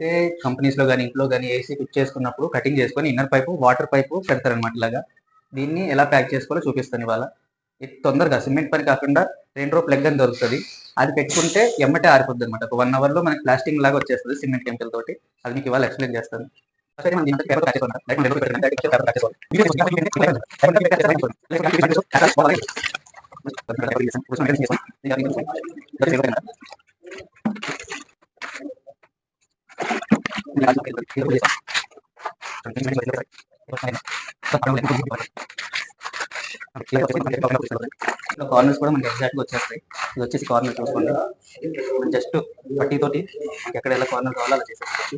అయితే కంపెనీస్‌లో గాని, ఇంట్లో గాని ఏసీ ఫిట్ చేసుకున్నప్పుడు కటింగ్ చేసుకొని ఇన్నర్ పైపు, వాటర్ పైపు పెడతారనమాట ఇలాగా. దీన్ని ఎలా ప్యాక్ చేసుకోవాలో చూపిస్తాను ఇవాళ. ఇది తొందరగా సిమెంట్ పని కాకుండా రెయిన్ డ్రాప్ ప్లగ్ అని దొరుకుతది. అది పెట్టుకుంటే ఎమ్మటే ఆరిపోద్దనమాట. ఒక 1 అవర్‌లో మనకి ప్లాస్టింగ్ లాగా వచ్చేస్తది సిమెంట్ కెమికల్ తోటి. అది మీకు ఇవాళ ఎక్స్‌ప్లెయిన్ చేస్తాను. ఫస్ట్ అయితే మనం దీంట్లో పేపర్‌తో ప్యాక్ చేసుకోవాలన్నమాట. డైరెక్ట్ మనం పేపర్ పెట్టాలి. డైరెక్ట్ పేపర్ చేసుకోవాలి. కార్నర్స్ కూడా మనకి ఎగ్జాక్ట్‌గా వచ్చేస్తాయి. ఇది వచ్చేసి కార్నర్ చూసుకోండి. మనం జస్ట్ పట్టీతోటి మనకి ఎక్కడ ఎలా కార్నర్ కావాలో అలా చేసేసుకోవచ్చు.